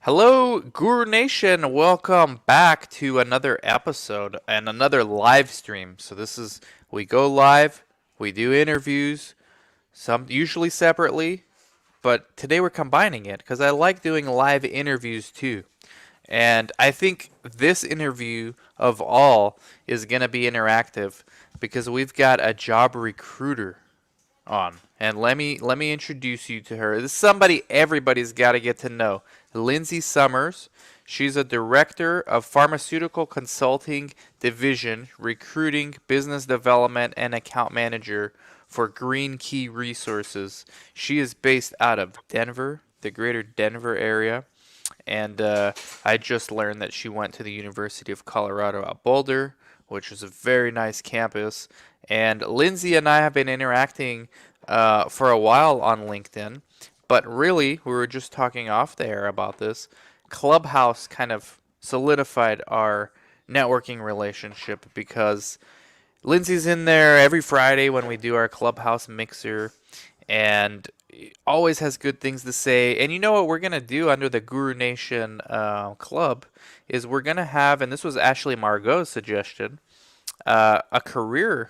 Hello, Guru Nation. Welcome back to another episode and another live stream. We go live, we do interviews, some usually separately, but today we're combining it because I like doing live interviews too. And I think this interview of all is going to be interactive because we've got a job recruiter on. And let me introduce you to her. This is somebody everybody's got to get to know. Lindsay Summers. She's a director of pharmaceutical consulting division, recruiting, business development, and account manager for Green Key Resources. She is based out of Denver, the greater Denver area. And I just learned that she went to the University of Colorado at Boulder, which is a very nice campus. And Lindsay and I have been interacting for a while on LinkedIn, but really, we were just talking off the air about this. Clubhouse kind of solidified our networking relationship because Lindsay's in there every Friday when we do our Clubhouse mixer and always has good things to say. And you know what we're going to do under the Guru Nation club is we're going to have, and this was Ashley Margot's suggestion, a career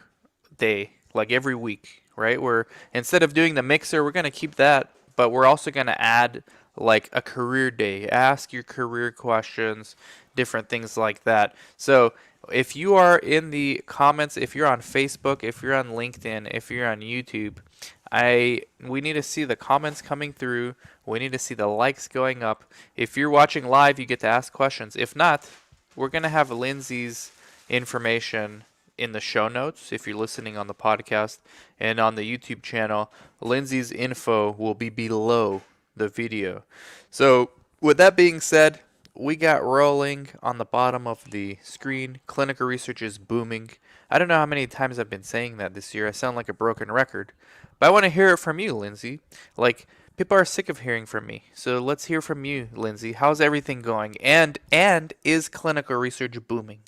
day like every week, right? Where instead of doing the mixer, we're going to keep that, but we're also going to add like a career day. Ask your career questions, different things like that. So if you are in the comments, if you're on Facebook, if you're on LinkedIn, if you're on YouTube, we need to see the comments coming through. We need to see the likes going up. If you're watching live, you get to ask questions. If not, we're going to have Lindsay's information in the show notes if you're listening on the podcast, and on the YouTube channel, Lindsay's info will be below the video. So with that being said, we got rolling on the bottom of the screen. Clinical research is booming. I don't know how many times I've been saying that this year. I sound like a broken record. But I want to hear it from you, Lindsay. Like, people are sick of hearing from me. So let's hear from you, Lindsay. How's everything going? And is clinical research booming?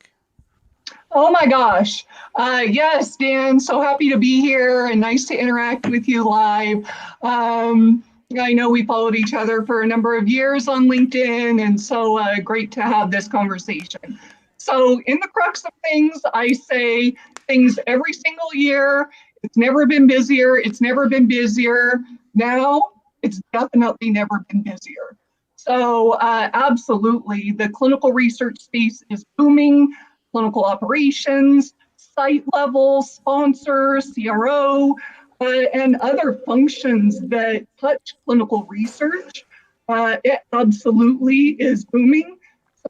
Oh my gosh. Yes, Dan, so happy to be here and nice to interact with you live. I know we followed each other for a number of years on LinkedIn, and so great to have this conversation. So, in the crux of things, I say things every single year. It's never been busier. It's never been busier. Now, it's definitely never been busier. So, absolutely, the clinical research space is booming. Clinical operations, site level, sponsors, CRO, and other functions that touch clinical research. It absolutely is booming.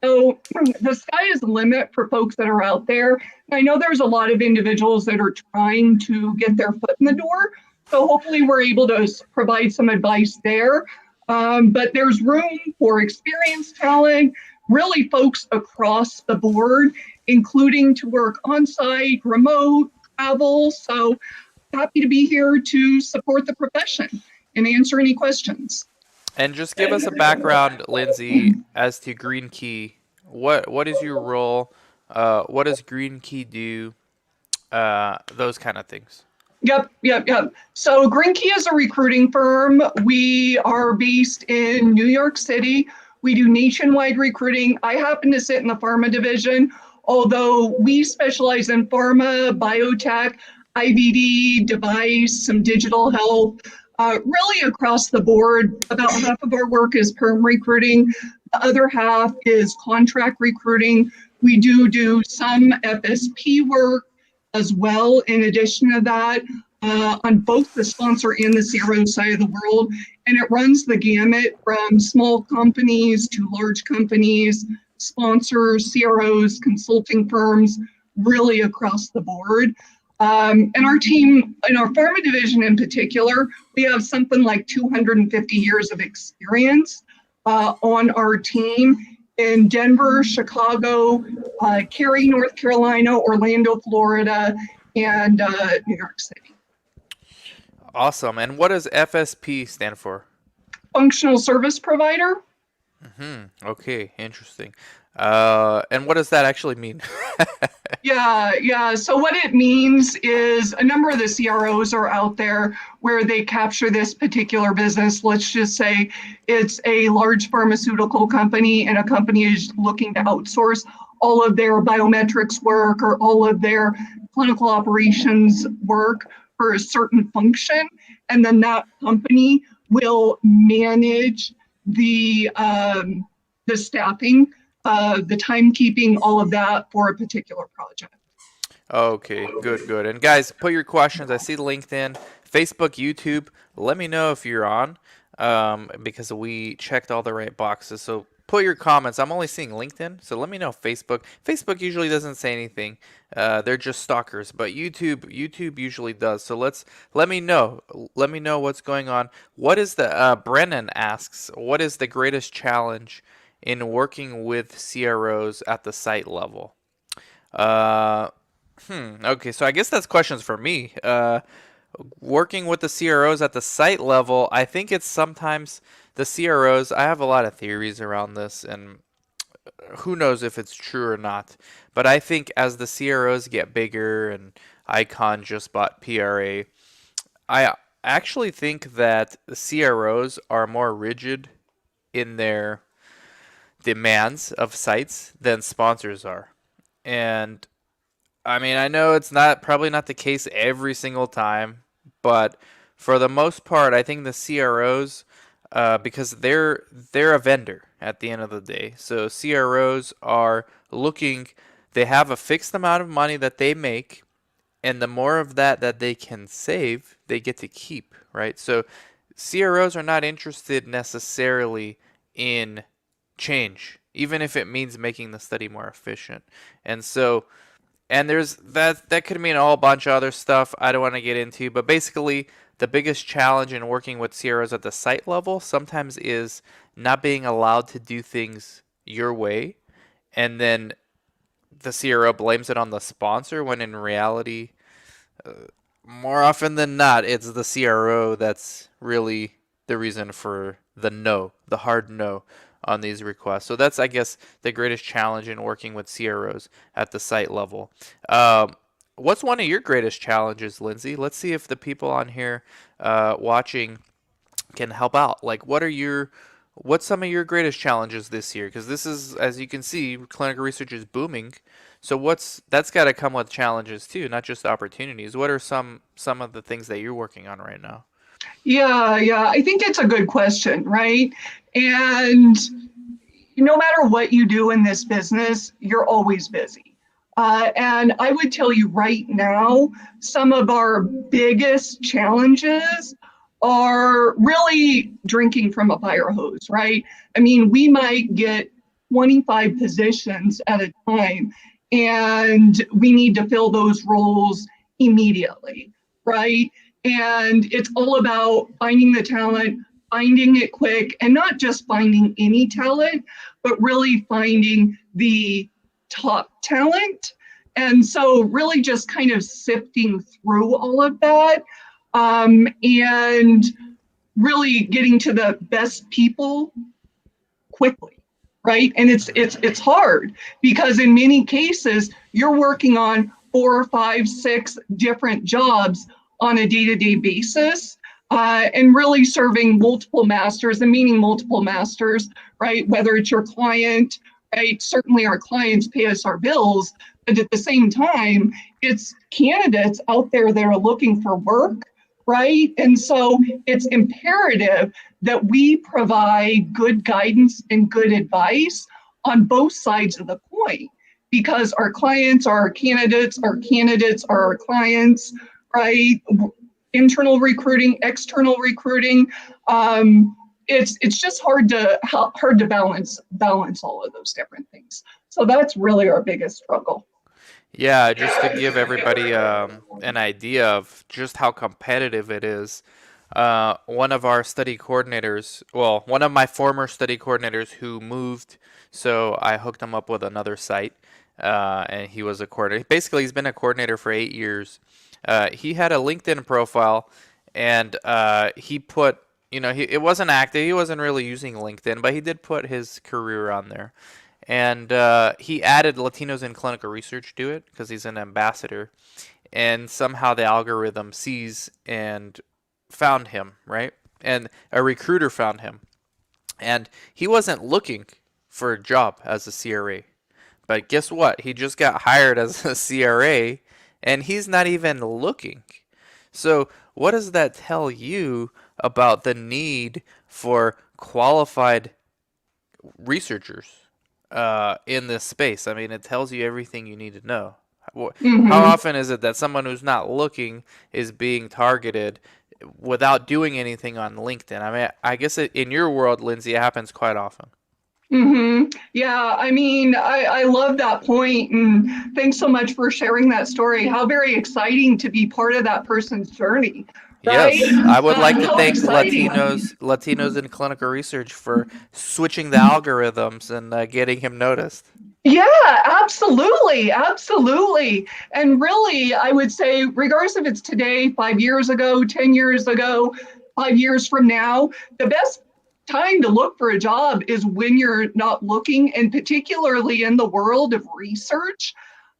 So the sky is the limit for folks that are out there. I know there's a lot of individuals that are trying to get their foot in the door. So hopefully we're able to provide some advice there. But there's room for experienced talent, really folks across the board, including to work on-site, remote, travel. So happy to be here to support the profession and answer any questions. And just give us a background, Lindsay, as to Green Key. What is your role? What does Green Key do? Those kind of things. Yep. So Green Key is a recruiting firm. We are based in New York City. We do nationwide recruiting. I happen to sit in the pharma division, although we specialize in pharma, biotech, IVD, device, some digital health, really across the board. About half of our work is perm recruiting. The other half is contract recruiting. We do some FSP work as well, in addition to that, on both the sponsor and the CRO side of the world. And it runs the gamut from small companies to large companies, sponsors, CROs, consulting firms, really across the board. And our team, in our pharma division in particular, we have something like 250 years of experience on our team in Denver, Chicago, Cary, North Carolina, Orlando, Florida, and New York City. Awesome. And what does FSP stand for? Functional service provider. Okay, interesting. And what does that actually mean? Yeah, yeah. So what it means is a number of the CROs are out there where they capture this particular business. Let's just say it's a large pharmaceutical company and a company is looking to outsource all of their biometrics work or all of their clinical operations work for a certain function. And then that company will manage the staffing, the timekeeping, all of that for a particular project. Okay, good, good. And guys, put your questions. I see LinkedIn, Facebook, YouTube. Let me know if you're on, because we checked all the right boxes. So put your comments. I'm only seeing LinkedIn, so let me know Facebook. Facebook usually doesn't say anything. They're just stalkers. But YouTube usually does. So let me know. Let me know what's going on. What is the Brennan asks, what is the greatest challenge in working with CROs at the site level? Uh, Okay, so I guess that's questions for me. Working with the CROs at the site level, I think it's sometimes the CROs. I have a lot of theories around this, and who knows if it's true or not. But I think as the CROs get bigger, and Icon just bought PRA, I actually think that the CROs are more rigid in their demands of sites than sponsors are. And I mean, I know it's not probably not the case every single time, but for the most part, I think the CROs, because they're a vendor at the end of the day. So CROs are looking, they have a fixed amount of money that they make, and the more of that they can save, they get to keep, right? So CROs are not interested necessarily in change, even if it means making the study more efficient. And so and there's that could mean a whole bunch of other stuff I don't want to get into, but basically the biggest challenge in working with CROs at the site level sometimes is not being allowed to do things your way, and then the CRO blames it on the sponsor when in reality, more often than not, it's the CRO that's really the reason for the no, the hard no on these requests. So that's, I guess, the greatest challenge in working with CROs at the site level. What's one of your greatest challenges, Lindsay? Let's see if the people on here watching can help out. Like, what's some of your greatest challenges this year? Because this is, as you can see, clinical research is booming. So that's got to come with challenges too, not just opportunities. What are some of the things that you're working on right now? Yeah, yeah, I think it's a good question, right? And no matter what you do in this business, you're always busy. And I would tell you right now, some of our biggest challenges are really drinking from a fire hose, right? I mean, we might get 25 positions at a time, and we need to fill those roles immediately, right? And it's all about finding the talent, finding it quick, and not just finding any talent, but really finding the top talent. And so, really, just kind of sifting through all of that, and really getting to the best people quickly, right? And it's hard because in many cases you're working on 4, 5, 6 different jobs on a day-to-day basis, and really serving multiple masters, and meaning multiple masters, right? Whether it's your client, right? Certainly our clients pay us our bills, but at the same time, it's candidates out there that are looking for work, right? And so it's imperative that we provide good guidance and good advice on both sides of the coin, because our clients are our candidates are our clients, right? Internal recruiting, external recruiting. It's just hard to balance all of those different things. So that's really our biggest struggle. Yeah, just to give everybody an idea of just how competitive it is. One of our study coordinators, well, one of my former study coordinators who moved, so I hooked him up with another site, and he was a coordinator. Basically, he's been a coordinator for 8 years. He had a LinkedIn profile, and he put it wasn't active. He wasn't really using LinkedIn, but he did put his career on there. And he added Latinos in clinical research to it because he's an ambassador. And somehow the algorithm sees and found him, right? And a recruiter found him. And he wasn't looking for a job as a CRA. But guess what? He just got hired as a CRA and he's not even looking. So, what does that tell you about the need for qualified researchers in this space? I mean, it tells you everything you need to know. How Hmm. often is it that someone who's not looking is being targeted without doing anything on LinkedIn? I mean, I guess in your world, Lindsay, it happens quite often. Yeah, I mean, I love that point, and thanks so much for sharing that story. How very exciting to be part of that person's journey, right? Yes, I would like to How thank exciting. Latinos in clinical research for switching the algorithms and getting him noticed. Yeah, absolutely, absolutely. And really, I would say, regardless if it's today, 5 years ago, 10 years ago, 5 years from now, the best time to look for a job is when you're not looking, and particularly in the world of research.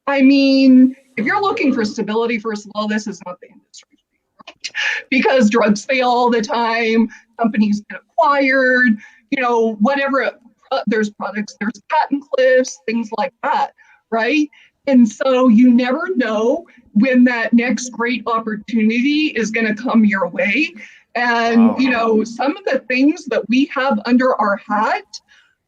I mean, if you're looking for stability, first of all, this is not the industry because drugs fail all the time, companies get acquired, whatever. There's products, there's patent cliffs, things like that, right? And so you never know when that next great opportunity is going to come your way. And, Wow. some of the things that we have under our hat,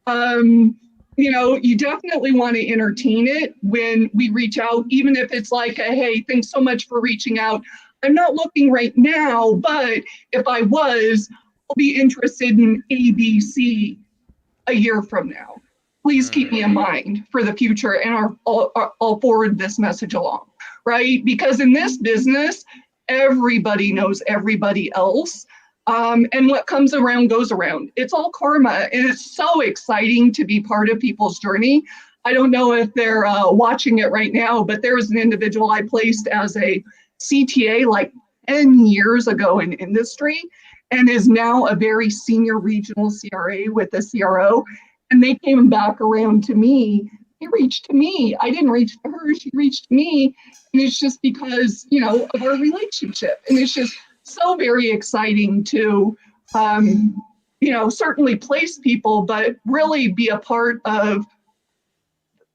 um, you definitely want to entertain it when we reach out, even if it's like, hey, thanks so much for reaching out. I'm not looking right now, but if I was, I'll be interested in ABC a year from now. Please keep me Mm. in mind for the future, and I'll forward this message along, right? Because in this business, everybody knows everybody else. And what comes around goes around. It's all karma, and it's so exciting to be part of people's journey. I don't know if they're watching it right now, but there was an individual I placed as a CTA like 10 years ago in industry and is now a very senior regional CRA with a CRO. And they came back around to me. They reached to me. I didn't reach to her. She reached to me. And it's just because, of our relationship. And it's just so very exciting to, certainly place people, but really be a part of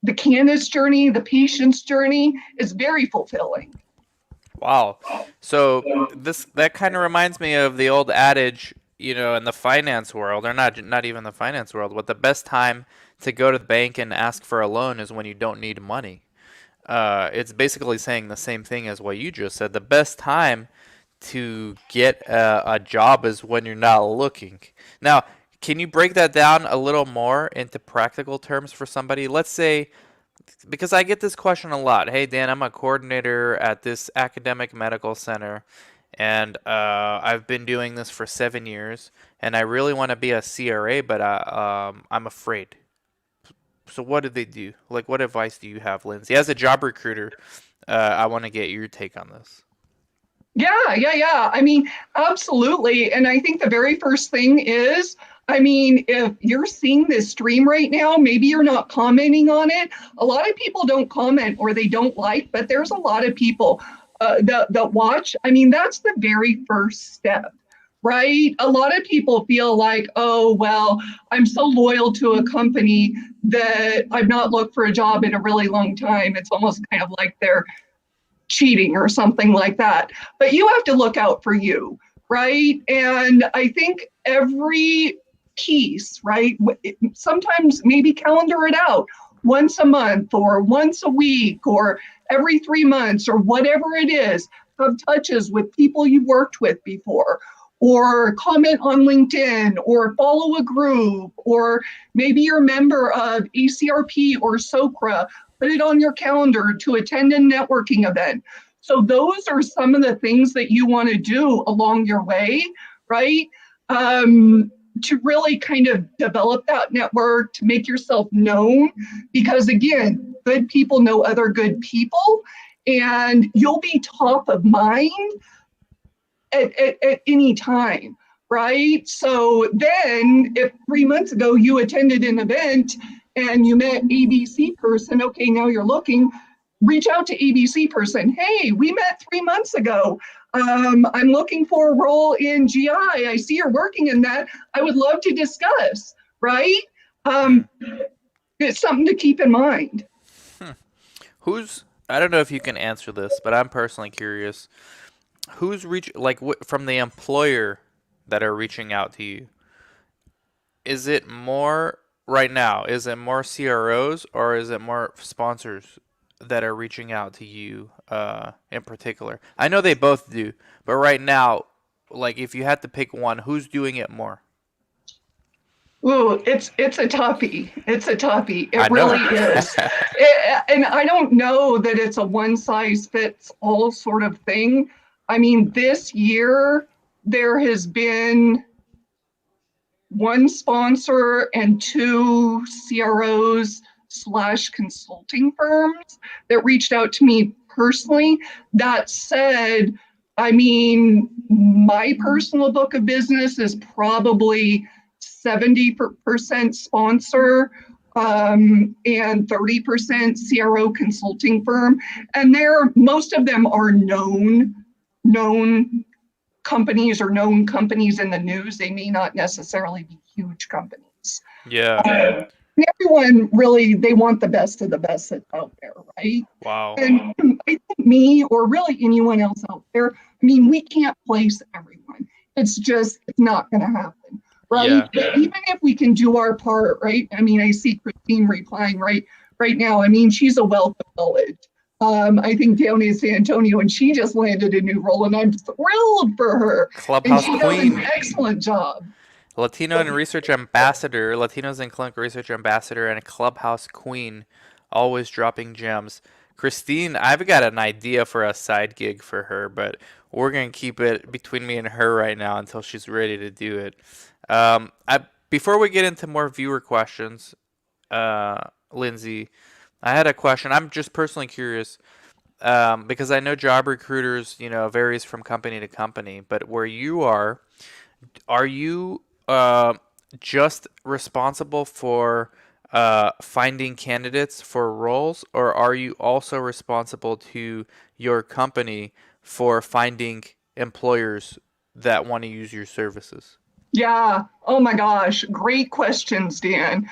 the candidate's journey, the patient's journey is very fulfilling. Wow. So this that kind of reminds me of the old adage, in the finance world, or not even the finance world, but the best time to go to the bank and ask for a loan is when you don't need money. It's basically saying the same thing as what you just said. The best time to get a job is when you're not looking. Now, can you break that down a little more into practical terms for somebody? Let's say, because I get this question a lot. Hey, Dan, I'm a coordinator at this academic medical center, and I've been doing this for 7 years, and I really want to be a CRA, but I'm afraid. So what do they do? Like, what advice do you have, Lindsay? As a job recruiter, I want to get your take on this. Yeah, yeah, yeah. I mean, absolutely. And I think the very first thing is, I mean, if you're seeing this stream right now, maybe you're not commenting on it. A lot of people don't comment or they don't like, but there's a lot of people that watch. I mean, that's the very first step, right? A lot of people feel like, oh, well, I'm so loyal to a company that I've not looked for a job in a really long time. It's almost kind of like they're cheating or something like that. But you have to look out for you, right? And I think every piece, right? Sometimes maybe calendar it out once a month or once a week or every 3 months or whatever it is. Have touches with people you've worked with before, or comment on LinkedIn, or follow a group, or maybe you're a member of ACRP or SOCRA. Put it on your calendar to attend a networking event. So those are some of the things that you want to do along your way, right? To really kind of develop that network, to make yourself known, because again, good people know other good people, and you'll be top of mind at any time. right? So then, if 3 months ago you attended an event and you met ABC person, okay, now you're looking, reach out to ABC person. Hey, we met 3 months ago. I'm looking for a role in GI. I see you're working in that. I would love to discuss, right? Hmm. Um, it's something to keep in mind. Hmm. Who's I don't know if you can answer this, but I'm personally curious. Who's from the employer that are reaching out to you? Is it more right now? Is it more CROs or is it more sponsors that are reaching out to you in particular? I know they both do, but right now, like if you had to pick one, who's doing it more? Ooh, it's a toughie. It's a toughie. I It really know. is. And I don't know that it's a one size fits all sort of thing. I mean, this year there has been one sponsor and two CROs slash consulting firms that reached out to me personally. That said, I mean, my personal book of business is probably 70% sponsor and 30% CRO consulting firm. And most of them are known companies or known companies in the news. They may not necessarily be huge companies. Yeah. Everyone really, they want the best of the best that's out there, right? Wow. And I think me or really anyone else out there, I mean, we can't place everyone. It's not going to happen, right? Yeah. But even if we can do our part, right? I mean, I see Christine replying right now. I mean, she's a wealth of knowledge. I think down in San Antonio, and she just landed a new role, and I'm thrilled for her. And Clubhouse she does an Queen. excellent job. Latino and Research Ambassador, Latinos in Clinical Research Ambassador, and a Clubhouse Queen, always dropping gems. Christine, I've got an idea for a side gig for her, but we're gonna keep it between me and her right now until she's ready to do it. Before we get into more viewer questions, Lindsay, I had a question. I'm just personally curious because I know job recruiters, varies from company to company, but where you are you just responsible for finding candidates for roles, or are you also responsible to your company for finding employers that want to use your services? Yeah. Oh my gosh. Great questions, Dan.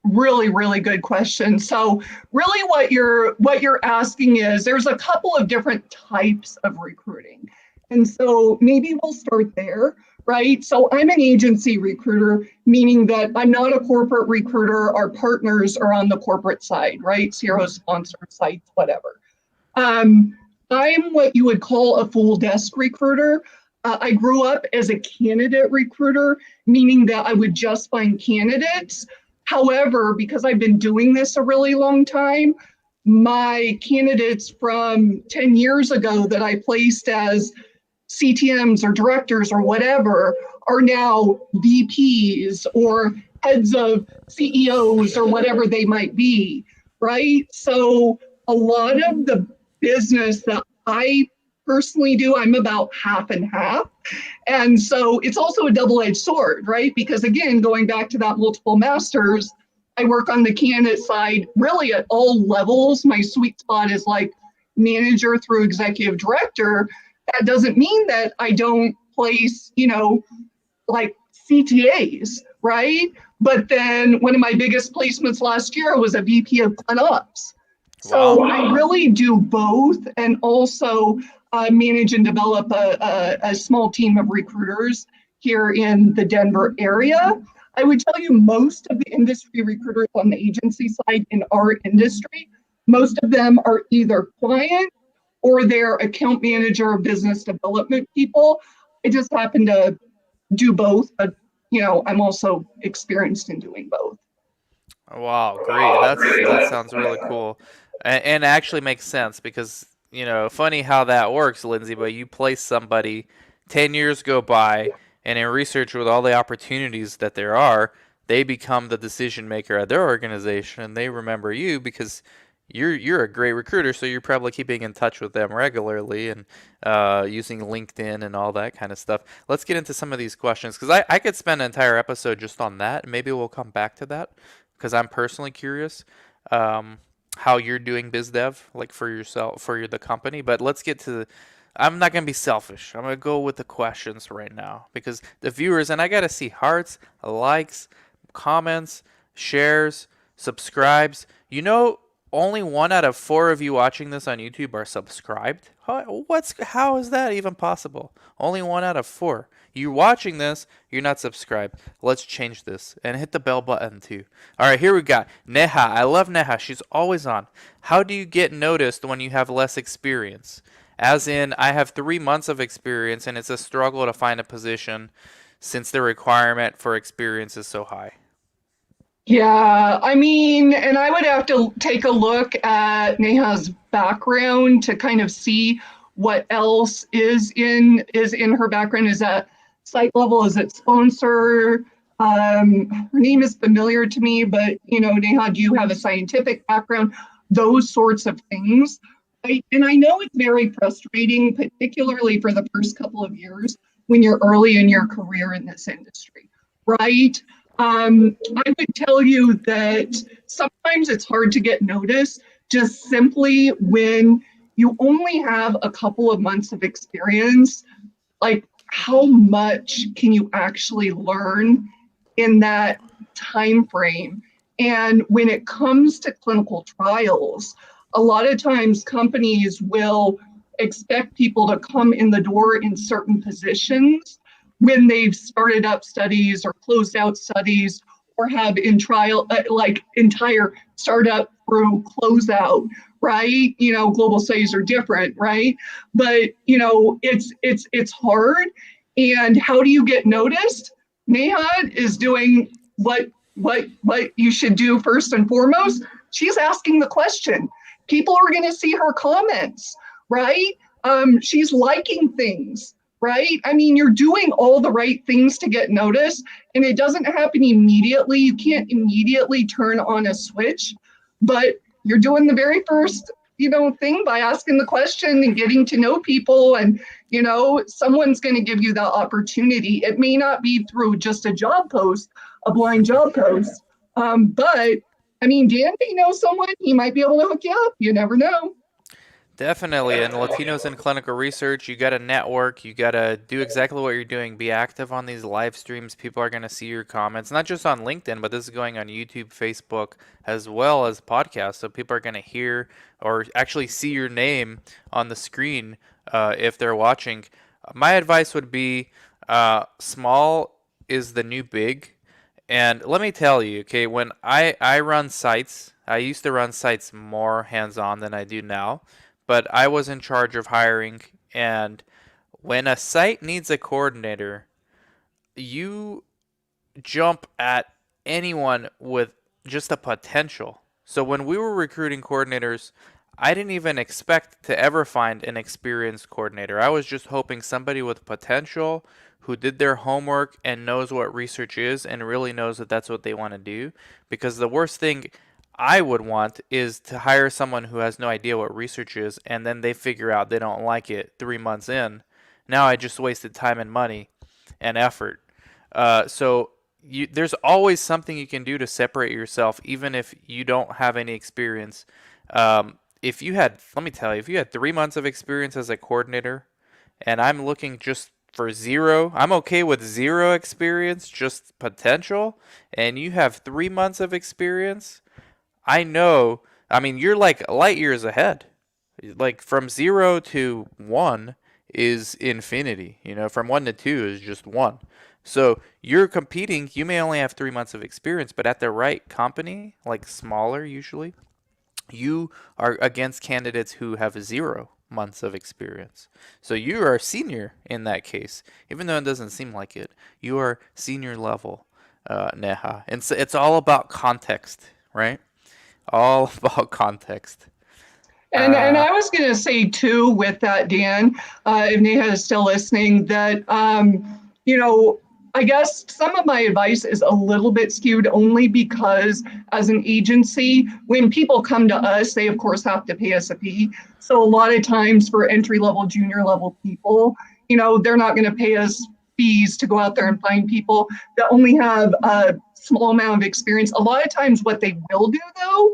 Really, really good question. So really what you're asking is there's a couple of different types of recruiting. And so maybe we'll start there, right? So I'm an agency recruiter, meaning that I'm not a corporate recruiter. Our partners are on the corporate side, right? CRO sponsor sites, whatever. Um, I'm what you would call a full desk recruiter. I grew up as a candidate recruiter, meaning that I would just find candidates. However, because I've been doing this a really long time, my candidates from 10 years ago that I placed as CTMs or directors or whatever are now VPs or heads of CEOs or whatever they might be, right? So a lot of the business that I personally do, I'm about half and half. And so it's also a double-edged sword, right? Because again, going back to that multiple masters, I work on the candidate side really at all levels. My sweet spot is like manager through executive director. That doesn't mean that I don't place, like CTAs, right? But then one of my biggest placements last year was a VP of Clin Ops. So Wow. I really do both and also manage and develop a small team of recruiters here in the Denver area. I would tell you most of the industry recruiters on the agency side in our industry, most of them are either client or they're account manager or business development people. I just happen to do both, but I'm also experienced in doing both. Wow, great. That sounds really cool, and actually makes sense because funny how that works, Lindsay. But you place somebody, 10 years go by, and in research with all the opportunities that there are, they become the decision maker at their organization, and they remember you because you're a great recruiter, so you're probably keeping in touch with them regularly and using LinkedIn and all that kind of stuff. Let's get into some of these questions because I could spend an entire episode just on that, and maybe we'll come back to that because I'm personally curious um, how you're doing biz dev, like for yourself, for the company. But let's get to I'm not gonna be selfish. I'm gonna go with the questions right now because the viewers and I gotta see hearts, likes, comments, shares, subscribes. Only 1 out of 4 of you watching this on YouTube are subscribed. How is that even possible? Only 1 out of 4. You watching this, you're not subscribed. Let's change this and hit the bell button too. All right, here we got Neha. I love Neha. She's always on. How do you get noticed when you have less experience? As in, I have 3 months of experience and it's a struggle to find a position since the requirement for experience is so high. Yeah, I mean, and I would have to take a look at Neha's background to kind of see what else is in her background. Is that site level? Is it sponsor? Her name is familiar to me, but Neha, do you have a scientific background? Those sorts of things. And I know it's very frustrating, particularly for the first couple of years when you're early in your career in this industry, right? I would tell you that sometimes it's hard to get noticed just simply when you only have a couple of months of experience. Like, how much can you actually learn in that time frame? And when it comes to clinical trials, a lot of times companies will expect people to come in the door in certain positions when they've started up studies or closed out studies or have in trial like entire startup through closeout, right? Global studies are different, right? But it's hard. And how do you get noticed? Neha is doing what you should do first and foremost. She's asking the question. People are going to see her comments, right? She's liking things, right? I mean, you're doing all the right things to get noticed, and it doesn't happen immediately. You can't immediately turn on a switch, but you're doing the very first, thing by asking the question and getting to know people, and someone's going to give you that opportunity. It may not be through just a job post, a blind job post, but I mean, Dan may know someone. He might be able to hook you up. You never know. Definitely, and Latinos in clinical research, you got to network, you got to do exactly what you're doing. Be active on these live streams. People are going to see your comments, not just on LinkedIn, but this is going on YouTube, Facebook, as well as podcasts. So people are going to hear or actually see your name on the screen if they're watching. My advice would be small is the new big. And let me tell you, okay, when I run sites, I used to run sites more hands-on than I do now, but I was in charge of hiring. And when a site needs a coordinator, you jump at anyone with just a potential. So when we were recruiting coordinators, I didn't even expect to ever find an experienced coordinator. I was just hoping somebody with potential who did their homework and knows what research is and really knows that that's what they want to do. Because the worst thing I would want is to hire someone who has no idea what research is and then they figure out they don't like it 3 months in. Now I just wasted time and money and effort. There's always something you can do to separate yourself, even if you don't have any experience. Let me tell you, if you had 3 months of experience as a coordinator, and I'm looking just for zero, I'm okay with zero experience, just potential, and you have 3 months of experience, I know, I mean, you're like light years ahead. Like from 0 to 1 is infinity. From 1 to 2 is just 1. So you're competing. You may only have 3 months of experience, but at the right company, like smaller usually, you are against candidates who have 0 months of experience. So you are a senior in that case, even though it doesn't seem like it. You are senior level, Neha. And so it's all about context, right? All about context. And I was going to say too with that, Dan, if Neha is still listening, that you know I guess some of my advice is a little bit skewed only because as an agency, when people come to us, they of course have to pay us a fee. So a lot of times for entry level, junior level people, they're not going to pay us fees to go out there and find people that only have a small amount of experience. A lot of times what they will do though,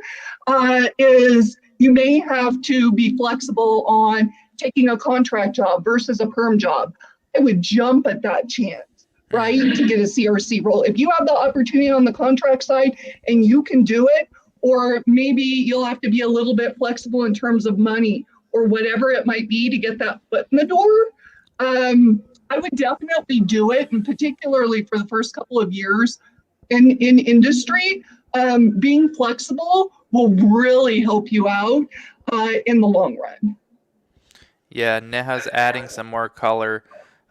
is you may have to be flexible on taking a contract job versus a perm job. I would jump at that chance, right, to get a CRC role. If you have the opportunity on the contract side and you can do it, or maybe you'll have to be a little bit flexible in terms of money or whatever it might be to get that foot in the door. I would definitely do it, and particularly for the first couple of years in industry, being flexible will really help you out in the long run. Yeah, Neha's adding some more color.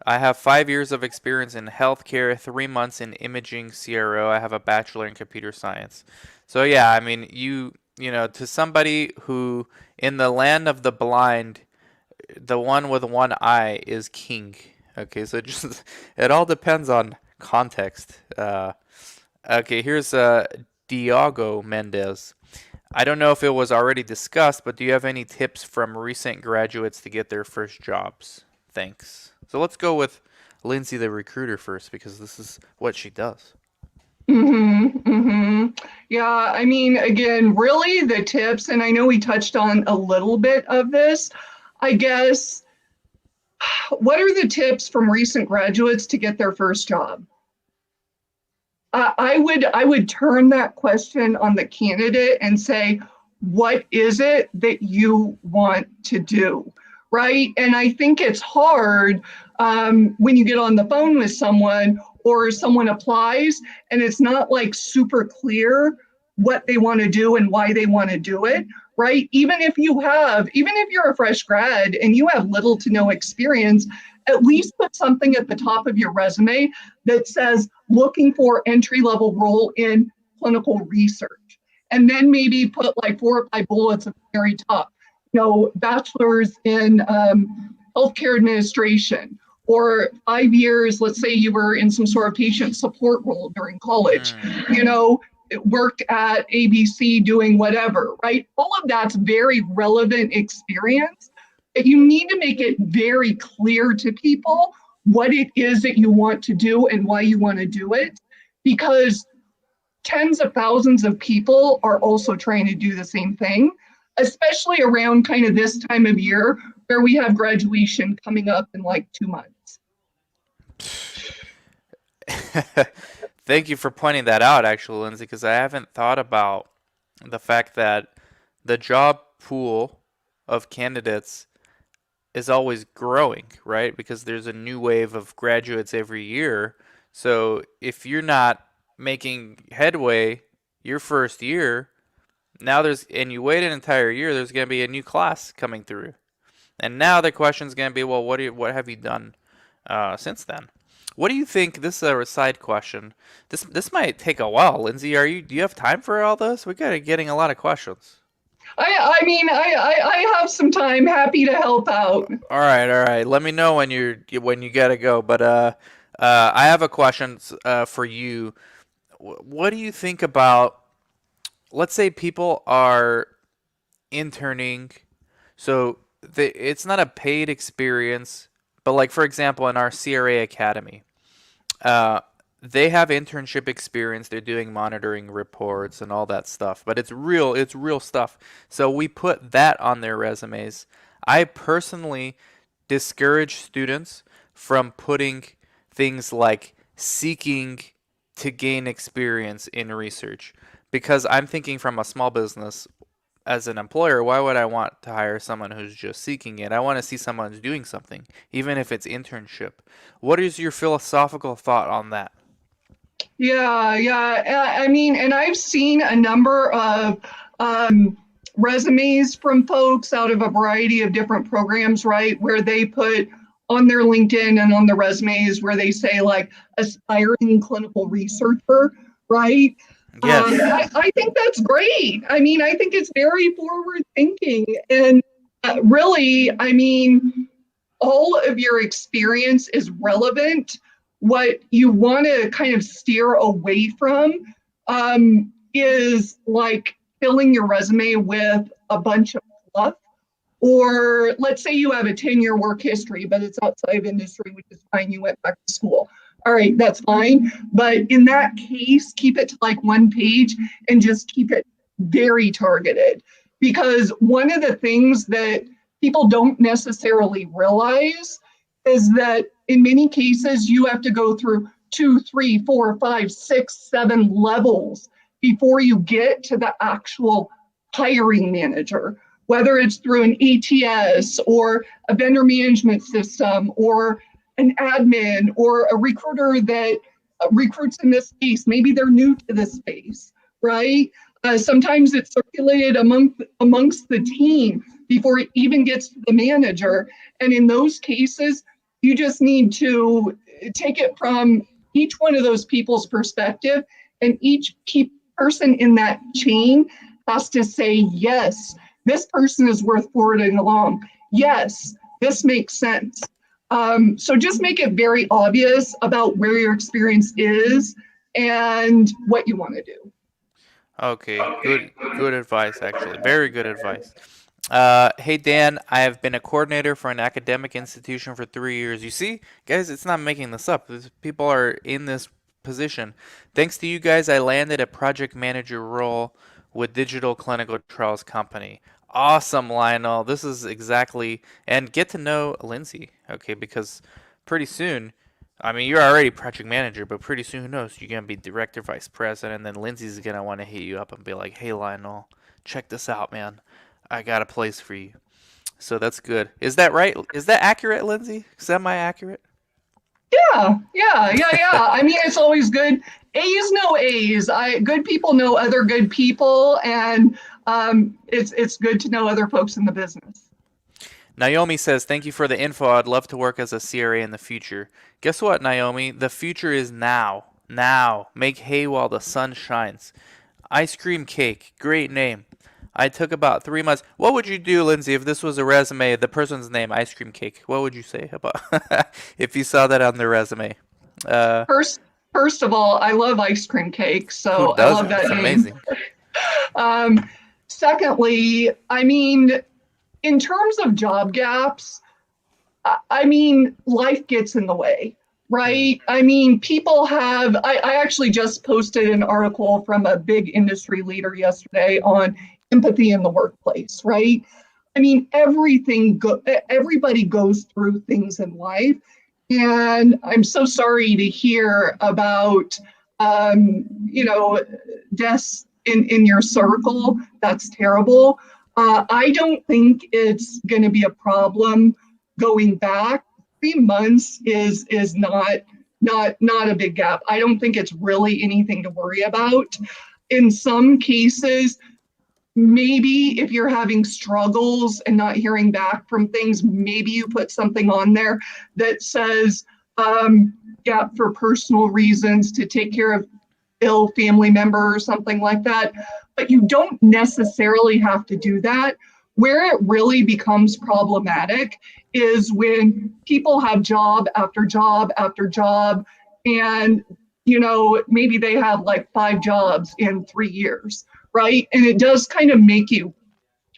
I have 5 years of experience in healthcare, 3 months in imaging CRO. I have a bachelor in computer science. So yeah, I mean, to somebody who in the land of the blind, the one with one eye is king. Okay, so just it all depends on context. Okay, here's Diogo Mendez. I don't know if it was already discussed, but do you have any tips from recent graduates to get their first jobs? Thanks. So let's go with Lindsay, the recruiter, first, because this is what she does. Yeah, I mean, again, really the tips, and I know we touched on a little bit of this. I guess, what are the tips from recent graduates to get their first job? I would turn that question on the candidate and say, what is it that you want to do? Right. And I think it's hard when you get on the phone with someone or someone applies and it's not like super clear what they want to do and why they want to do it. Right. Even if you're a fresh grad and you have little to no experience, at least put something at the top of your resume that says looking for entry level role in clinical research. And then maybe put like 4 or 5 bullets at the very top, bachelor's in healthcare administration, or 5 years, let's say you were in some sort of patient support role during college, worked at ABC doing whatever, right? All of that's very relevant experience. You need to make it very clear to people what it is that you want to do and why you want to do it, because tens of thousands of people are also trying to do the same thing, especially around kind of this time of year where we have graduation coming up in like 2 months. Thank you for pointing that out, actually, Lindsay, because I haven't thought about the fact that the job pool of candidates is always growing, right? Because there's a new wave of graduates every year. So if you're not making headway your first year, and you wait an entire year, there's going to be a new class coming through. And now the question is going to be, well, what have you done since then? What do you think? This is a side question. This might take a while, Lindsay. Do you have time for all this? We got getting a lot of questions. I have some time. Happy to help out. All right. Let me know when you gotta go. But I have a question for you. What do you think about? Let's say people are interning, so it's not a paid experience, but like for example, in our CRA Academy, they have internship experience. They're doing monitoring reports and all that stuff, but it's real stuff. So we put that on their resumes. I personally discourage students from putting things like seeking to gain experience in research, because I'm thinking from a small business as an employer, why would I want to hire someone who's just seeking it? I want to see someone who's doing something, even if it's internship. What is your philosophical thought on that? Yeah. I mean, and I've seen a number of resumes from folks out of a variety of different programs, right, where they put on their LinkedIn and on the resumes where they say like aspiring clinical researcher, right? Yes. I think that's great. I mean, I think it's very forward thinking. And really, I mean, all of your experience is relevant what you want to kind of steer away from is like filling your resume with a bunch of fluff. Or let's say you have a 10-year work history, but it's outside of industry, which is fine. You went back to school. All right, that's fine. But in that case, keep it to like one page and just keep it very targeted. Because one of the things that people don't necessarily realize is that in many cases, you have to go through 2, 3, 4, 5, 6, 7 levels before you get to the actual hiring manager, whether it's through an ATS or a vendor management system or an admin or a recruiter that recruits in this space. Maybe they're new to this space, right? Sometimes it's circulated amongst the team before it even gets to the manager. And in those cases, you just need to take it from each one of those people's perspective, and each key person in that chain has to say, yes, this person is worth forwarding along. Yes, this makes sense. So just make it very obvious about where your experience is and what you want to do. Okay, good advice actually. Very good advice. Hey Dan, I have been a coordinator for an academic institution for 3 years. You see, guys, it's not making this up. People are in this position. Thanks to you guys, I landed a project manager role with digital clinical trials company. Awesome, Lionel. This is exactly, and get to know Lindsay, okay? Because pretty soon, I mean, you're already project manager, but pretty soon, who knows? You're gonna be director, vice president, and then Lindsay's gonna want to hit you up and be like, "Hey, Lionel, check this out, man. I got a place for you." So that's good. Is that right? Is that accurate, Lindsay? Semi accurate? Yeah. I mean, it's always good. A's know A's. Good people know other good people, and it's good to know other folks in the business. Naomi says, "Thank you for the info. I'd love to work as a CRA in the future." Guess what, Naomi? The future is now. Now. Make hay while the sun shines. Ice cream cake. Great name. I took about 3 months. What would you do, Lindsay, if this was a resume, the person's name, ice cream cake? What would you say about if you saw that on their resume? Uh, First, first of all, I love ice cream cake, who so I love doesn't? that It's name. amazing. Um, Secondly, I mean, in terms of job gaps, I mean, life gets in the way, Hmm. right? I mean, people have, I actually just posted an article from a big industry leader yesterday on empathy in the workplace, right? I mean, everybody goes through things in life. And I'm so sorry to hear about, you know, deaths in your circle. That's terrible. I don't think it's going to be a problem going back. 3 months is not a big gap. I don't think it's really anything to worry about. In some cases, maybe if you're having struggles and not hearing back from things, maybe you put something on there that says gap for personal reasons to take care of ill family member or something like that. But you don't necessarily have to do that. Where it really becomes problematic is when people have job after job after job, and maybe they have like 5 jobs in 3 years, right? And it does kind of make you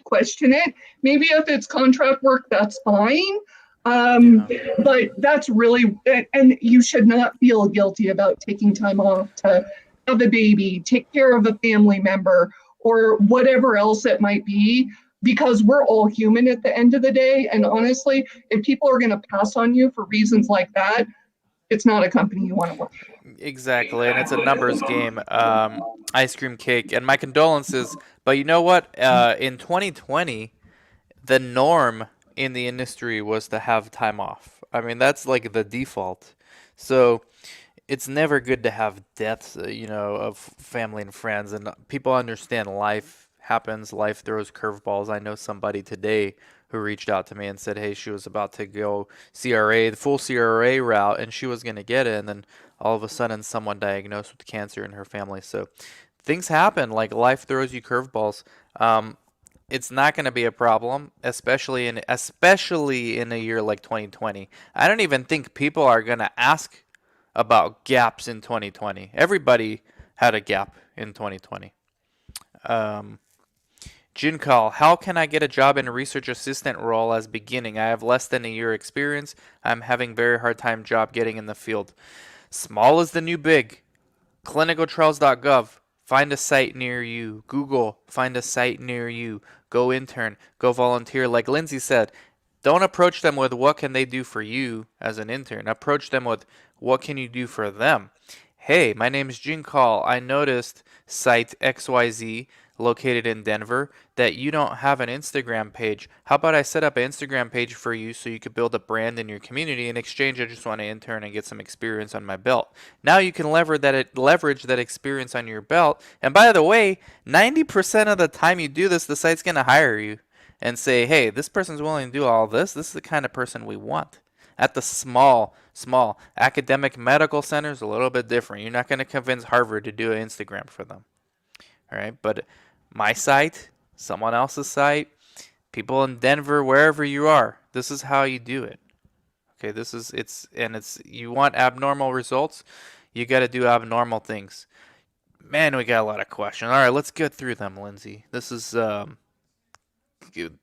question it. Maybe if it's contract work, that's fine. Um, Yeah. but that's really, and you should not feel guilty about taking time off to have a baby, take care of a family member, or whatever else it might be, because we're all human at the end of the day. And honestly, if people are going to pass on you for reasons like that, it's not a company you want to work Exactly, and it's a numbers game. Ice cream cake, and my condolences. But you know what? In 2020, the norm in the industry was to have time off. I mean, that's like the default. So it's never good to have deaths, of family and friends. And people understand life happens, life throws curveballs. I know somebody today who reached out to me and said, hey, she was about to go CRA, the full CRA route, and she was going to get it. And then all of a sudden, someone diagnosed with cancer in her family. So things happen, like life throws you curveballs. It's not going to be a problem, especially in a year like 2020. I don't even think people are going to ask about gaps in 2020. Everybody had a gap in 2020. Um, Jinkal, how can I get a job in a research assistant role as beginning? I have less than a year experience. I'm having very hard time job getting in the field. Small is the new big. Clinicaltrials.gov. Find a site near you. Google. Find a site near you. Go intern. Go volunteer. Like Lindsay said, don't approach them with what can they do for you as an intern. Approach them with what can you do for them. Hey, my name is Jin Call. I noticed site XYZ located in Denver that you don't have an Instagram page. How about I set up an Instagram page for you so you could build a brand in your community? In exchange, I just want to intern and get some experience on my belt. Now you can leverage that experience on your belt. And by the way, 90% of the time you do this, the site's going to hire you and say, hey, this person's willing to do all this. This is the kind of person we want. At the small academic medical centers, a little bit different. You're not going to convince Harvard to do an Instagram for them. All right, but my site, someone else's site, people in Denver, wherever you are, this is how you do it. Okay, it's you want abnormal results, you got to do abnormal things. Man, we got a lot of questions. All right, let's get through them, Lindsay. This is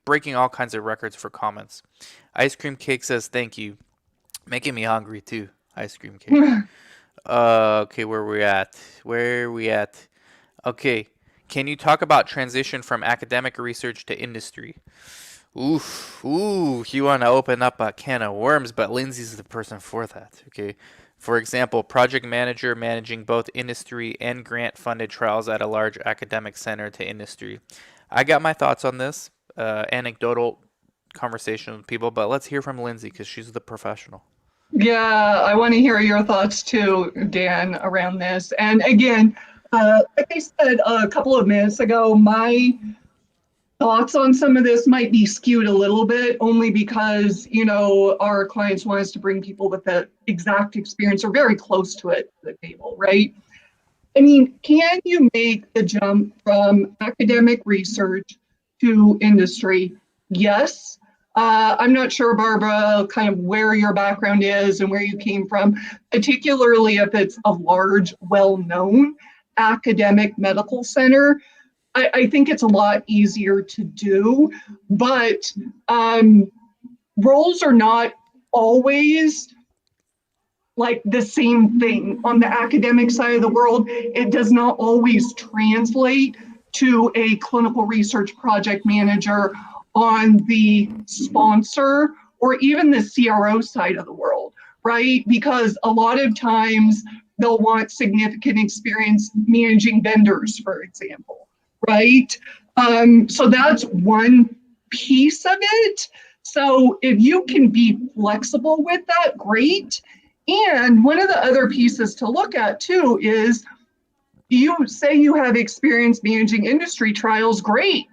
breaking all kinds of records for comments. Ice Cream Cake says thank you, making me hungry too. Ice Cream Cake. Okay, where we at? Where we at? Okay, can you talk about transition from academic research to industry? You want to open up a can of worms, but Lindsay's the person for that. Okay. For example, project manager managing both industry and grant-funded trials at a large academic center to industry. I got my thoughts on this, anecdotal conversation with people, but let's hear from Lindsay because she's the professional. Yeah, I want to hear your thoughts too, Dan, around this. And again, like I said a couple of minutes ago, my thoughts on some of this might be skewed a little bit only because, our clients want us to bring people with the exact experience or very close to it to the table, right? I mean, can you make the jump from academic research to industry? Yes. I'm not sure, Barbara, kind of where your background is and where you came from, particularly if it's a large, well-known academic medical center. I think it's a lot easier to do, but roles are not always like the same thing on the academic side of the world. It does not always translate to a clinical research project manager on the sponsor or even the CRO side of the world, right? Because a lot of times they'll want significant experience managing vendors, for example, right? So that's one piece of it. So if you can be flexible with that, great. And one of the other pieces to look at too is you say you have experience managing industry trials, great.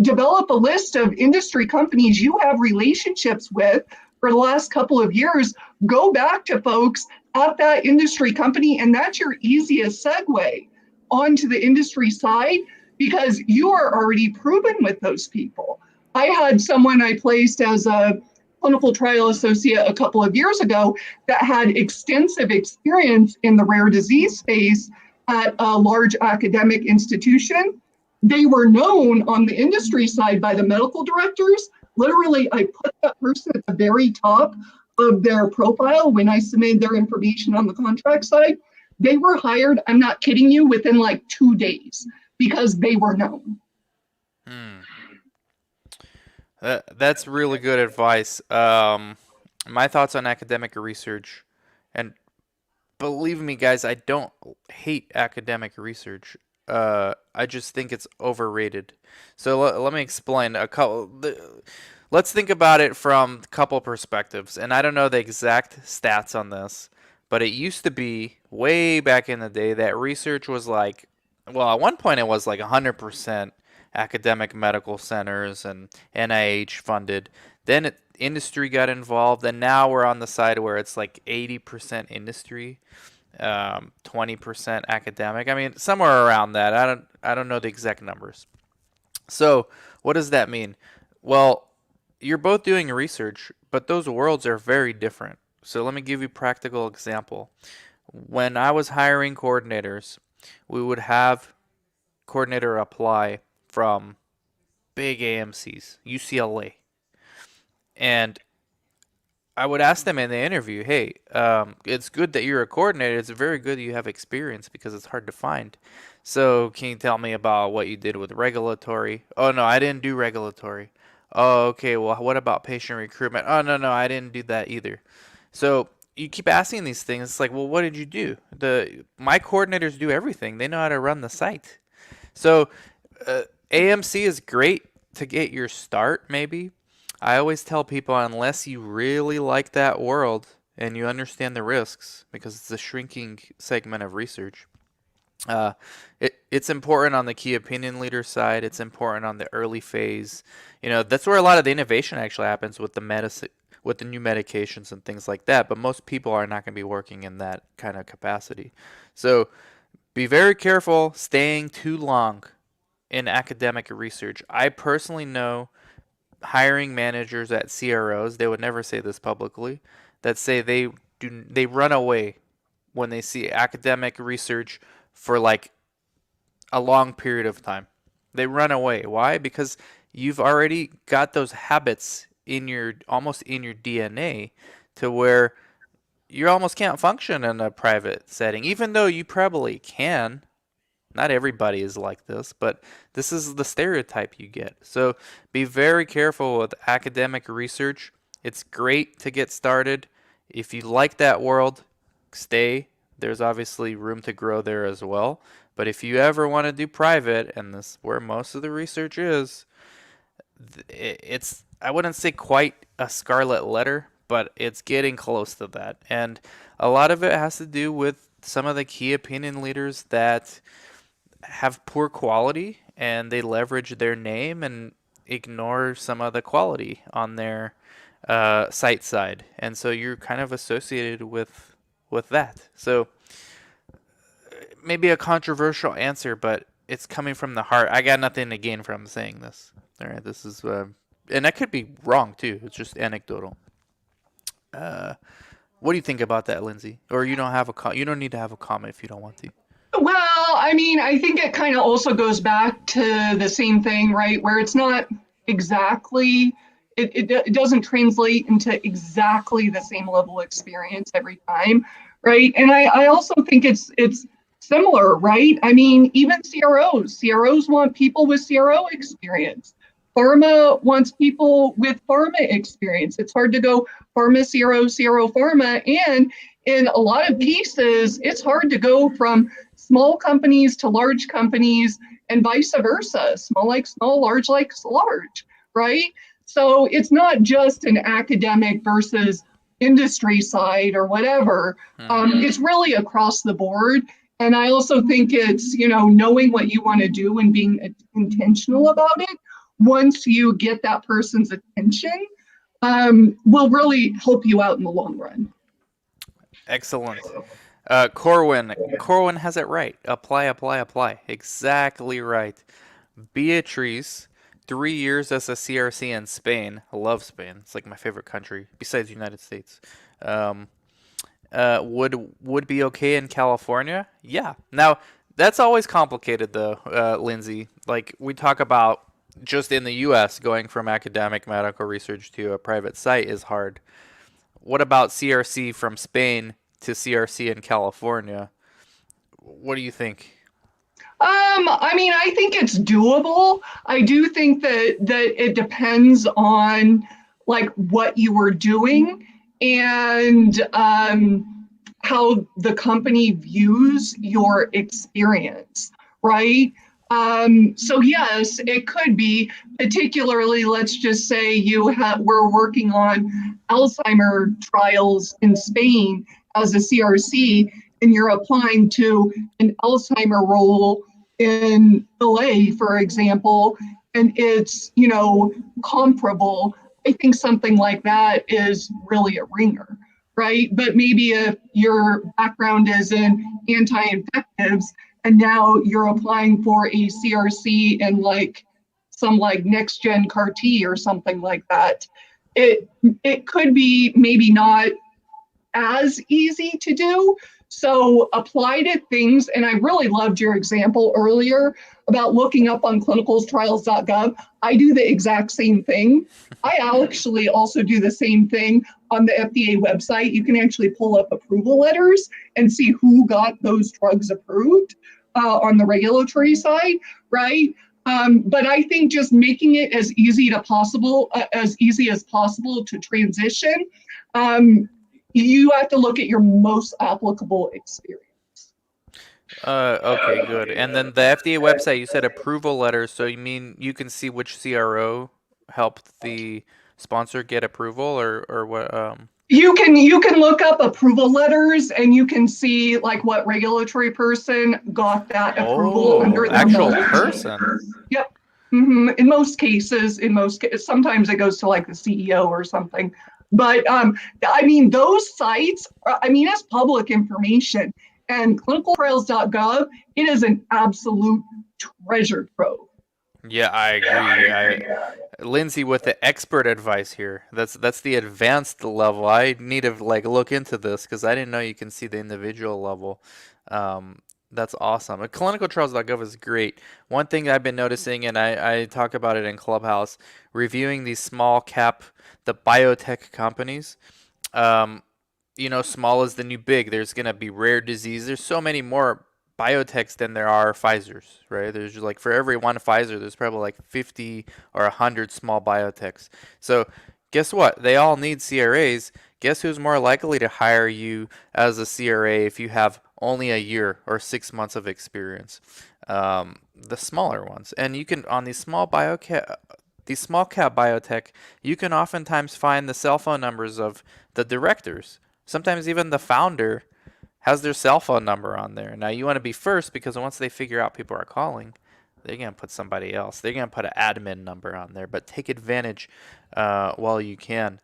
Develop a list of industry companies you have relationships with for the last couple of years. Go back to folks at that industry company, and that's your easiest segue onto the industry side because you are already proven with those people. I had someone I placed as a clinical trial associate a couple of years ago that had extensive experience in the rare disease space at a large academic institution. They were known on the industry side by the medical directors. Literally, I put that person at the very top of their profile when I submitted their information on the contract side. They were hired, I'm not kidding you, within like 2 days because they were known. Hmm. That's really good advice. My thoughts on academic research, and believe me, guys, I don't hate academic research. I just think it's overrated. So let me explain a couple. Let's think about it from a couple perspectives. And I don't know the exact stats on this, but it used to be way back in the day that research was like, well, at one point it was like 100% academic medical centers and NIH funded. Then industry got involved, and now we're on the side where it's like 80% industry, 20% academic. I mean, somewhere around that. I don't know the exact numbers. So, what does that mean? Well, you're both doing research, but those worlds are very different. So let me give you a practical example. When I was hiring coordinators, we would have coordinator apply from big AMCs, UCLA, and I would ask them in the interview, hey, it's good that you're a coordinator. It's very good that you have experience because it's hard to find. So, can you tell me about what you did with regulatory? Oh, no, I didn't do regulatory. Oh, okay. Well, what about patient recruitment? Oh, no, no, I didn't do that either. So, you keep asking these things. It's like, well, what did you do? My coordinators do everything. They know how to run the site. So, AMC is great to get your start, maybe. I always tell people, unless you really like that world and you understand the risks, because it's a shrinking segment of research, uh, it's important on the key opinion leader side. It's important on the early phase. That's where a lot of the innovation actually happens with the medicine, with the new medications and things like that. But most people are not going to be working in that kind of capacity. So be very careful staying too long in academic research. I personally know hiring managers at CROs, they would never say this publicly, that say they run away when they see academic research for like a long period of time. They run away. Why? Because you've already got those habits in your almost in your DNA to where you almost can't function in a private setting, even though you probably can. Not everybody is like this, but this is the stereotype you get. So be very careful with academic research. It's great to get started. If you like that world, stay. There's obviously room to grow there as well. But if you ever want to do private, and this is where most of the research is, it's, I wouldn't say quite a scarlet letter, but it's getting close to that. And a lot of it has to do with some of the key opinion leaders that have poor quality and they leverage their name and ignore some of the quality on their site side, and so you're kind of associated with that. So maybe a controversial answer, but it's coming from the heart. I got nothing to gain from saying this. All right, this is and I could be wrong too. It's just anecdotal. Uh, what do you think about that, Lindsay? Or you don't have you don't need to have a comment if you don't want to. Well, I mean, I think it kind of also goes back to the same thing, right? Where it's not exactly, it doesn't translate into exactly the same level of experience every time, right? And I also think it's similar, right? I mean, even CROs want people with CRO experience. Pharma wants people with pharma experience. It's hard to go pharma, CRO, pharma. And in a lot of cases, it's hard to go from small companies to large companies and vice versa, small like small, large like large, right? So it's not just an academic versus industry side or whatever. It's really across the board. And I also think it's, knowing what you want to do and being intentional about it. Once you get that person's attention, will really help you out in the long run. Excellent. Corwin has it right. Apply, apply, apply. Exactly right. Beatrice, 3 years as a CRC in Spain. I love Spain. It's like my favorite country besides the United States. Um, would be okay in California? Yeah. Now that's always complicated though, Lindsay. Like we talk about just in the U.S. going from academic medical research to a private site is hard. What about CRC from Spain to CRC in California? What do you think? I mean, I think it's doable. I do think that it depends on like what you were doing and how the company views your experience, right? So yes, it could be, particularly, let's just say we're working on Alzheimer trials in Spain as a CRC, and you're applying to an Alzheimer role in LA, for example, and it's, comparable. I think something like that is really a ringer, right? But maybe if your background is in anti-infectives and now you're applying for a CRC in like some like next gen CAR T or something like that, it could be maybe not as easy to do. So apply to things, and I really loved your example earlier about looking up on clinicaltrials.gov. I do the exact same thing. I actually also do the same thing on the FDA website. You can actually pull up approval letters and see who got those drugs approved on the regulatory side, right? But I think just making it as easy as possible to transition. You have to look at your most applicable experience. Okay, good. And then the FDA website, you said approval letters, so you mean you can see which CRO helped the sponsor get approval or what You can look up approval letters and you can see like what regulatory person got that approval Oh, under their actual mold. person. Yep. In most cases, sometimes it goes to like the CEO or something. But I mean, those sites, I mean, it's public information. And clinicaltrials.gov, it is an absolute treasure trove. Yeah, I agree. Lindsay with the expert advice here. That's the advanced level. I need to like look into this because I didn't know you can see the individual level. That's awesome. Clinicaltrials.gov is great. One thing I've been noticing, and I talk about it in Clubhouse, reviewing these small cap, the biotech companies. Um, small is the new big. There's gonna be rare disease. There's so many more biotechs than there are Pfizer's, right? There's just like for every one Pfizer, there's probably like 50 or 100 small biotechs. So guess what? They all need CRAs. Guess who's more likely to hire you as a CRA if you have only a year or 6 months of experience? The smaller ones. And you can on these small cap biotech, you can oftentimes find the cell phone numbers of the directors. Sometimes even the founder has their cell phone number on there. Now you want to be first because once they figure out people are calling, they're gonna put somebody else. They're gonna put an admin number on there. But take advantage while you can.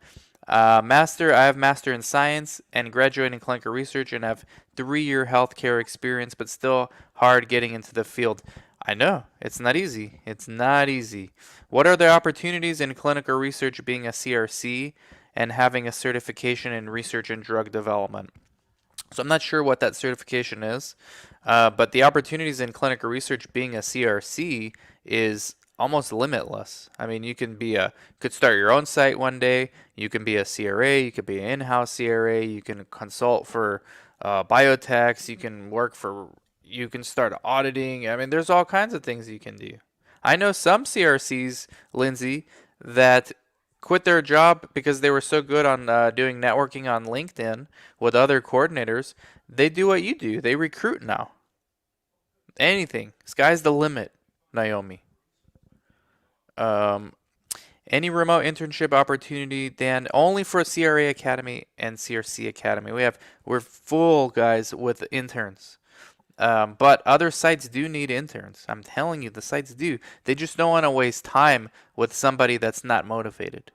I have master in science and graduating clinical research and have 3-year healthcare experience, but still hard getting into the field. I know it's not easy. It's not easy. What are the opportunities in clinical research being a CRC and having a certification in research and drug development? So I'm not sure what that certification is, but the opportunities in clinical research being a CRC is almost limitless. I mean, you could start your own site one day. You can be a CRA. You could be an in-house CRA. You can consult for biotechs. You can start auditing. I mean, there's all kinds of things you can do. I know some CRCs, Lindsay, that quit their job because they were so good on doing networking on LinkedIn with other coordinators. They do what you do. They recruit now. Anything. Sky's the limit, Naomi. Any remote internship opportunity, Dan, only for CRA Academy and CRC Academy. We're full, guys, with interns. But other sites do need interns. I'm telling you, the sites do. They just don't want to waste time with somebody that's not motivated.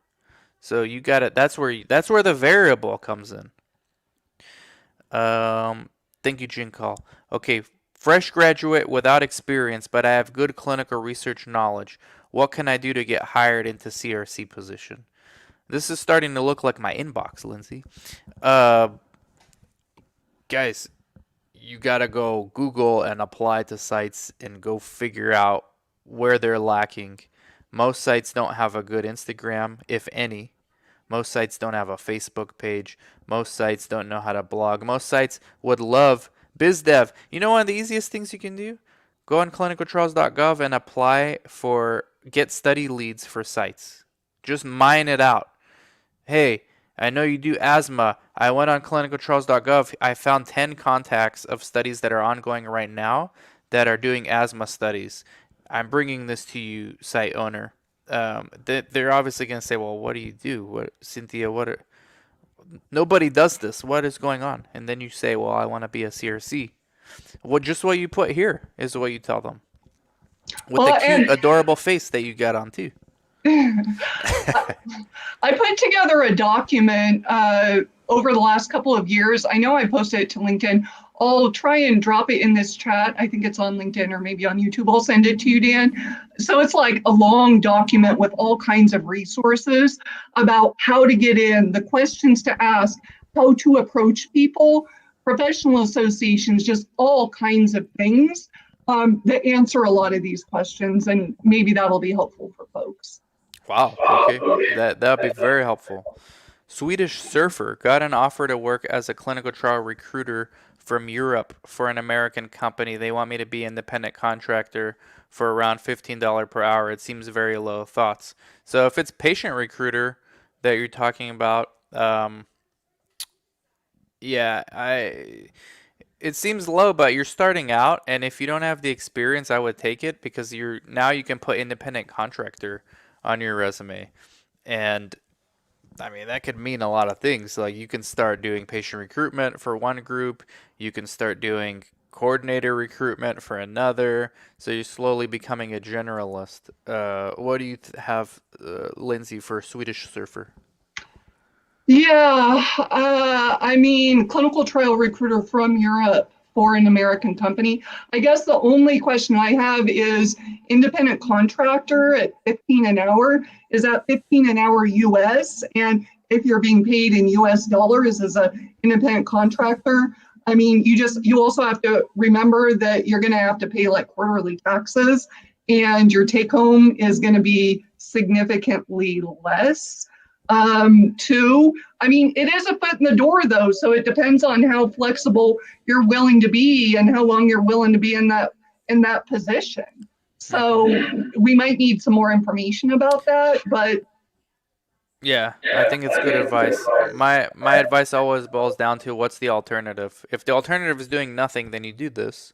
So you got it. That's where the variable comes in. Thank you, Jin Call. Okay, fresh graduate without experience, but I have good clinical research knowledge. What can I do to get hired into CRC position? This is starting to look like my inbox, Lindsay. Guys, you gotta go Google and apply to sites and go figure out where they're lacking. Most sites don't have a good Instagram, if any. Most sites don't have a Facebook page. Most sites don't know how to blog. Most sites would love BizDev. You know one of the easiest things you can do? Go on clinicaltrials.gov and apply for get study leads for sites. Just mine it out. Hey, I know you do asthma. I went on clinicaltrials.gov. I found 10 contacts of studies that are ongoing right now that are doing asthma studies. I'm bringing this to you, site owner. They're obviously going to say, well, what do you do? What, Cynthia, nobody does this. What is going on? And then you say, well, I want to be a CRC. Well, just what you put here is what you tell them. With the cute, adorable face that you got on, too. I put together a document over the last couple of years. I know I posted it to LinkedIn. I'll try and drop it in this chat. I think it's on LinkedIn or maybe on YouTube. I'll send it to you, Dan. So it's like a long document with all kinds of resources about how to get in, the questions to ask, how to approach people, professional associations, just all kinds of things that answer a lot of these questions. And maybe that'll be helpful for folks. Wow. Okay. That'd be very helpful. Swedish surfer got an offer to work as a clinical trial recruiter from Europe for an American company. They want me to be independent contractor for around $15 per hour. It seems very low. Thoughts? So if it's patient recruiter that you're talking about, yeah, it seems low, but you're starting out, and if you don't have the experience, I would take it because you're now you can put independent contractor on your resume. And I mean, that could mean a lot of things. Like you can start doing patient recruitment for one group, you can start doing coordinator recruitment for another. So you're slowly becoming a generalist. What do you have, Lindsay, for Swedish surfer? Yeah, I mean, clinical trial recruiter from Europe for an American company. I guess the only question I have is independent contractor at 15 an hour. Is that 15 an hour US? And if you're being paid in US dollars as an independent contractor, I mean, you also have to remember that you're going to have to pay like quarterly taxes, and your take home is going to be significantly less. Two, I mean, it is a foot in the door though, so it depends on how flexible you're willing to be and how long you're willing to be in that position. So Hmm. we might need some more information about that, but Yeah, I think it's good advice. My advice always boils down to what's the alternative. If the alternative is doing nothing, then you do this,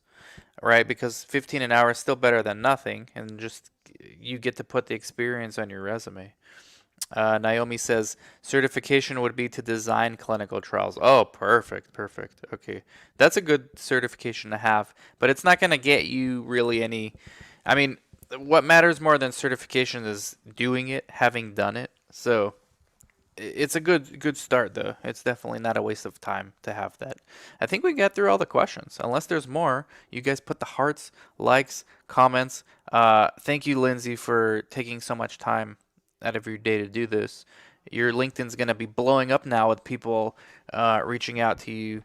right? Because 15 an hour is still better than nothing, and just you get to put the experience on your resume. Naomi says certification would be to design clinical trials. Oh, perfect, perfect. Okay, that's a good certification to have, but it's not going to get you really any. I mean, what matters more than certification is doing it, having done it. So it's a good start though. It's definitely not a waste of time to have that. I think we got through all the questions. Unless there's more, you guys put the hearts, likes, comments. Thank you, Lindsay, for taking so much time out of your day to do this. Your LinkedIn's gonna be blowing up now with people reaching out to you,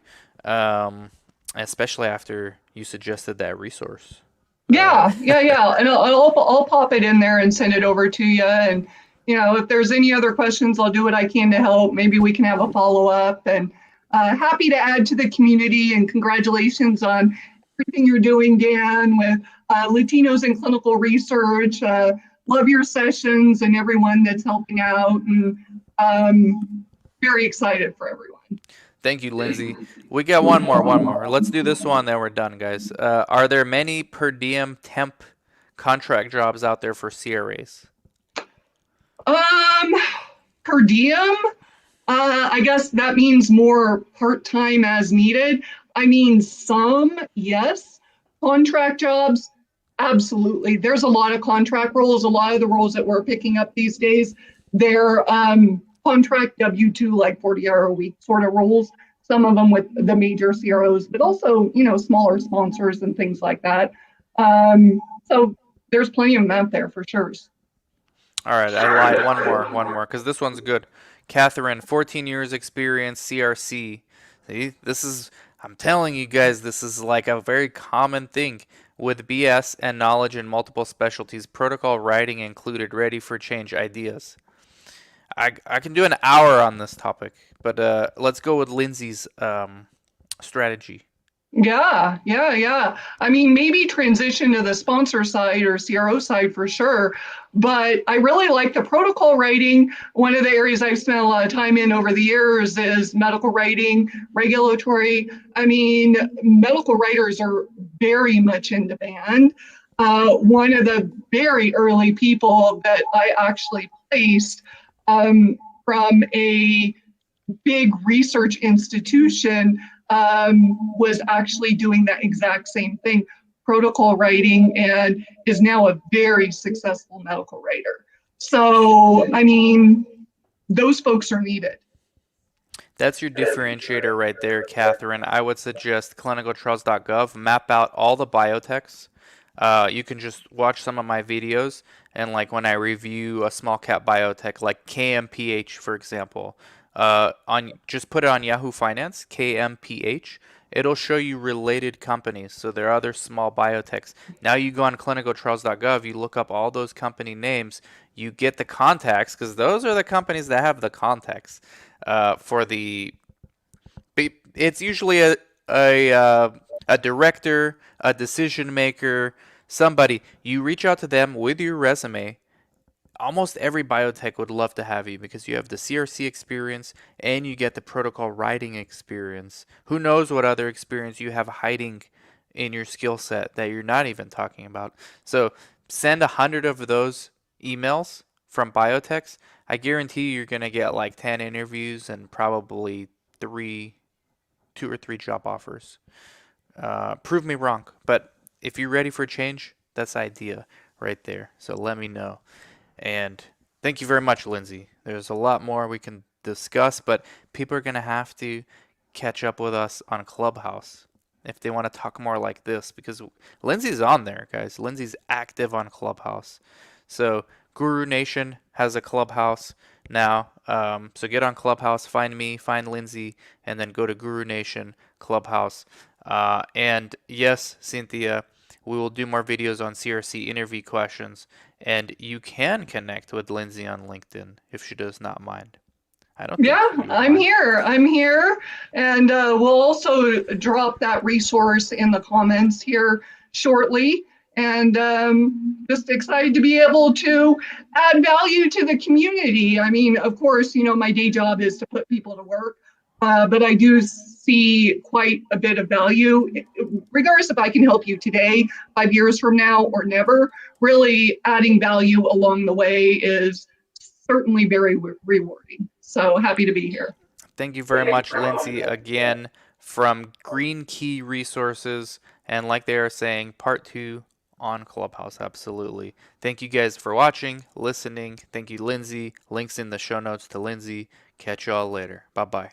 especially after you suggested that resource. Uh, yeah. And I'll pop it in there and send it over to you. And if there's any other questions, I'll do what I can to help. Maybe we can have a follow up. And happy to add to the community. And congratulations on everything you're doing, Dan, with Latinos in clinical research. Love your sessions and everyone that's helping out. And very excited for everyone. Thank you, Lindsay. We got one more. Let's do this one, then we're done, guys. Are there many per diem temp contract jobs out there for CRAs? Um, Per diem, I guess that means more part-time as needed. I mean, some, yes. Contract jobs, absolutely. There's a lot of contract roles. A lot of the roles that we're picking up these days, they're contract W-2, like 40-hour a week sort of roles. Some of them with the major CROs, but also, smaller sponsors and things like that. So there's plenty of them out there for sure. All right, I lied. One more, because this one's good. Catherine, 14 years experience, CRC. See, I'm telling you guys, this is like a very common thing with BS and knowledge in multiple specialties, protocol writing included, ready for change ideas. I can do an hour on this topic, but let's go with Lindsay's strategy. Yeah. I mean, maybe transition to the sponsor side or CRO side for sure. But I really like the protocol writing. One of the areas I've spent a lot of time in over the years is medical writing, regulatory. I mean, medical writers are very much in demand. One of the very early people that I actually placed from a big research institution was actually doing that exact same thing, protocol writing, and is now a very successful medical writer. So, I mean, those folks are needed. That's your differentiator right there, Catherine. I would suggest clinicaltrials.gov, map out all the biotechs. You can just watch some of my videos, and like when I review a small cap biotech like KMPH, for example, On just put it on Yahoo Finance, KMPH. It'll show you related companies. So there are other small biotechs. Now you go on clinicaltrials.gov, you look up all those company names, you get the contacts because those are the companies that have the contacts for the. It's usually a director, a decision maker, somebody. You reach out to them with your resume. Almost every biotech would love to have you because you have the CRC experience and you get the protocol writing experience. Who knows what other experience you have hiding in your skill set that you're not even talking about. So send 100 of those emails from biotechs. I guarantee you're going to get like 10 interviews and probably three, 2 or 3 job offers. Prove me wrong, but if you're ready for change, that's the idea right there. So let me know. And thank you very much, Lindsay. There's a lot more we can discuss, but people are going to have to catch up with us on Clubhouse if they want to talk more like this because Lindsay's on there, guys. Lindsay's active on Clubhouse. So Guru Nation has a Clubhouse now. So get on Clubhouse, find me, find Lindsay, and then go to Guru Nation Clubhouse. And yes, Cynthia, we will do more videos on CRC interview questions, and you can connect with Lindsay on LinkedIn if she does not mind. I don't think Yeah, she would I'm mind. here. I'm here. And we'll also drop that resource in the comments here shortly. And just excited to be able to add value to the community. I mean, of course, my day job is to put people to work, but I do see quite a bit of value, regardless if I can help you today, 5 years from now, or never. Really adding value along the way is certainly very rewarding. So happy to be here. Thank you very much, Lindsay, again from Green Key Resources. And like they are saying, part 2 on Clubhouse. Absolutely. Thank you guys for watching, listening. Thank you, Lindsay. Links in the show notes to Lindsay. Catch y'all later. Bye bye.